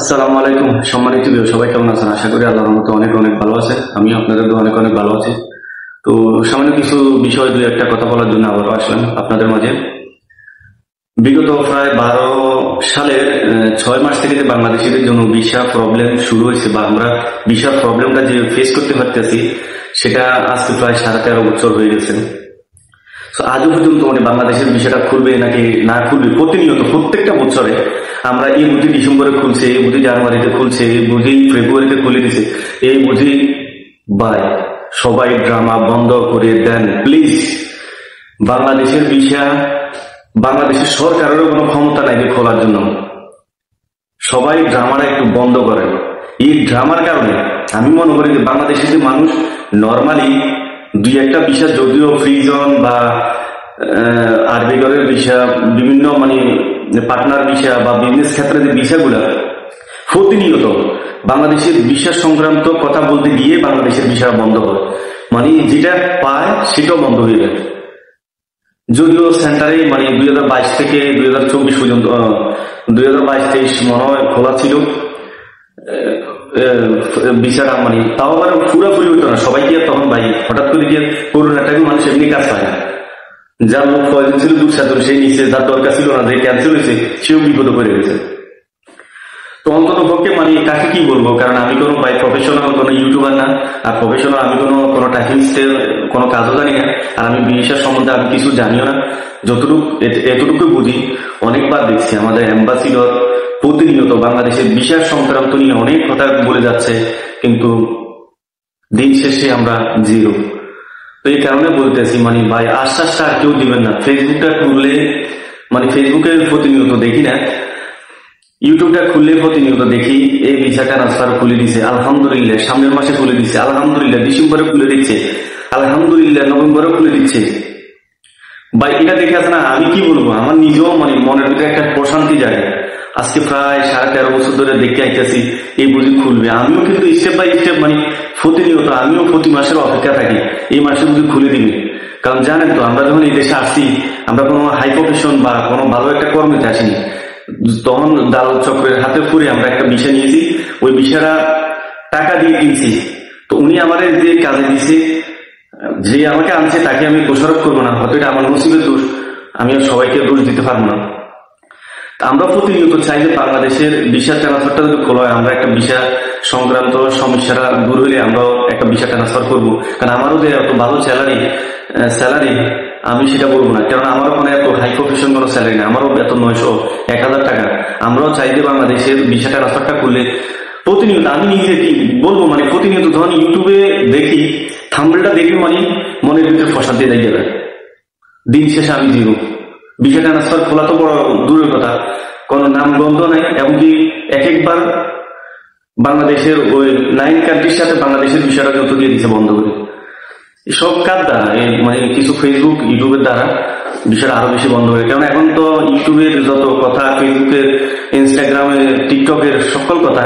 আসসালামু আলাইকুম। সম্মানিত প্রিয় সবাই কেমন আছেন? আশা করি আল্লাহর মতো অনেক অনেক ভালো আছে। আমি আপনাদের অনেক অনেক ভালো আছি। তো সামান্য কিছু বিষয় দুই একটা কথা বলার জন্য আবারও আসলাম আপনাদের মাঝে। বিগত প্রায় 12 সালের 6 মাস থেকে যে বাংলাদেশিদের জন্য ভিসা প্রবলেম শুরু হয়েছে বা আমরা ভিসা প্রবলেমটা যে ফেস করতে পারতেছি সেটা আজকে প্রায় 13.5 বছর হয়ে গেছে। আজও পর্যন্ত বাংলাদেশের বিষয়টা খুলবে নাকি না খুলবে, প্রতিনিয়ত প্রত্যেকটা বছরে আমরা এই বুঝি ডিসেম্বরে খুলছে, এই বুঝি জানুয়ারিতে খুলছে, এই বুঝি ফেব্রুয়ারিতে খুলে দিছে, এই বুঝি ভাই সবাই ড্রামা বন্ধ করে দেন প্লিজ। বাংলাদেশের বিষয় বাংলাদেশের সরকারেরও কোনো ক্ষমতা নাই যে খোলার জন্য। সবাই ড্রামাটা একটু বন্ধ করে। এই ড্রামার কারণে আমি মনে করি যে বাংলাদেশের যে মানুষ নর্মালি দুই একটা বিষয়, যদিও ফ্রিজন বা আরবিগরের বিষয়, বিভিন্ন পার্টনার বিষয় বা বিজনেস ক্ষেত্রে যে বিষয়গুলা প্রতিনিয়ত বাংলাদেশের বিশ্বাস সংক্রান্ত কথা বলতে গিয়ে বাংলাদেশের বিষয় বন্ধ হয়, যেটা পায় সেটাও বন্ধ হয়ে যায়। যদিও সেন্টারে 2022 থেকে 2024 পর্যন্ত 2022-23 মনে হয় খোলা ছিল বিষয়টা, তাও আবার পুরোপুরি হইতো না। সবাইকে তখন ভাই হঠাৎ করে গিয়ে করোনা টাইমে মানুষ এমনি কাজ পায় না। যার লোক প্রয়োজন ছিল দূর সাথে সেই নিচে, যার দরকার ছিল না, যে ক্যান্সেল হয়েছে সেও বিপদে পড়ে গেছে। তো অন্তত পক্ষে কাকে কি বলবো, কারণ আমি কোনো ভাই প্রফেশনাল কোনো ইউটিউবার না, আর প্রফেশনাল আমি কোনো টাইপিস্টের কোনো কাজও জানি না, আর আমি বিশ্বাস সম্বন্ধে আমি কিছু জানিও না। এতটুকু বুঝি, অনেকবার দেখছি আমাদের অ্যাম্বাসিডর প্রতিনিয়ত বাংলাদেশের বিশ্বাস সংক্রান্ত নিয়ে অনেক কথা বলে যাচ্ছে, কিন্তু দিন শেষে আমরা জিরো। তো এই কারণে বলতেছি ভাই আশ্বাসটা আর কেউ দিবেন না। ফেসবুকটা খুললে ফেসবুকে প্রতিনিয়ত দেখি না, ইউটিউবটা খুললে প্রতিনিয়ত দেখি এই ভিসা ট্রান্সফার খুলে দিছে আলহামদুলিল্লাহ, সামনের মাসে খুলে দিচ্ছে আলহামদুলিল্লাহ, ডিসেম্বরে খুলে দিচ্ছে আলহামদুলিল্লাহ, নভেম্বরে খুলে দিচ্ছে। ভাই এটা দেখে আছে না, আমি কি বলবো, আমার নিজেও মনের ভিতরে একটা প্রশান্তি যায়। আজকে প্রায় 13.5 বছর ধরে দেখে আইতেছি এই বুঝি খুলবে। আমিও কিন্তু স্টেপ বাই স্টেপ প্রতিনিয়ত আমিও প্রতি মাসের অপেক্ষা থাকি এই মাসে বুঝি খুলে দিবে। কারণ জানেন তো, আমরা যখন এই দেশে আসছি আমরা কোনো হাই প্রফেশন বা কোনো ভালো একটা কর্মীতে আসিনি। তখন দালাল চক্রের হাতে পড়ে আমরা একটা বিষয় নিয়েছি, ওই বিষয়টা টাকা দিয়ে কিনছি। তো উনি আমাদের যে কাজে দিছে, যে আমাকে আনছে তাকে আমি দোষারোপ করবো না, হয়তো এটা আমার নসিবের দোষ, আমি সবাইকে দোষ দিতে পারবো না। আমরা প্রতিনিয়ত চাই যে বাংলাদেশের ভিসা ট্রান্সফারটা যদি খোলা হয়, আমরা একটা ভিসা সংক্রান্ত সমস্যাটা দূর হলে আমরাও একটা ভিসা ট্রান্সফার করবো। কারণ আমারও যে এত ভালো স্যালারি আমি সেটা বলবো না, কারণ আমারও এত হাই প্রফেশন কোনো স্যালারি না, আমারও বেতন 900-1000 টাকা। আমরাও চাই যে বাংলাদেশের ভিসা ট্রান্সফারটা করলে প্রতিনিয়ত, আমি নিজে কি বলবো, প্রতিনিয়ত যখন ইউটিউবে দেখি থাম্বনেলটা দেখি মনের ভিতরে প্রশান্তি দিয়ে যাবে। দিন শেষে আমি জিরো। ভিসা ট্রান্সফার খোলা তো বড় দূরের কথা, কোনো নাম গন্ধ নাই। এমনকি একবার বাংলাদেশের ওই 9 কান্ট্রির সাথে বাংলাদেশের বিষয়টা যত দিয়ে দিচ্ছে বন্ধ করে। সব কার দ্বারা, কিছু ফেসবুক ইউটিউবের দ্বারা বিষয়টা আরো বেশি বন্ধ হয়ে। কারণ এখন তো ইউটিউবের যত কথা, ফেসবুকের, ইনস্টাগ্রামের, টিকটকের সকল কথা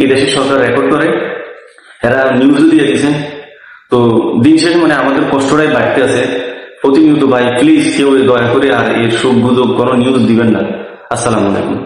এই দেশের সরকার রেকর্ড করে, এরা নিউজও দিয়ে দিচ্ছে। তো দিন শেষে আমাদের কষ্টটাই বাড়তে আছে প্রতিনিয়ত। ভাই প্লিজ কেউ দয়া করে আর এর সব গুজব কোনো নিউজ দিবেন না। আসসালামু আলাইকুম।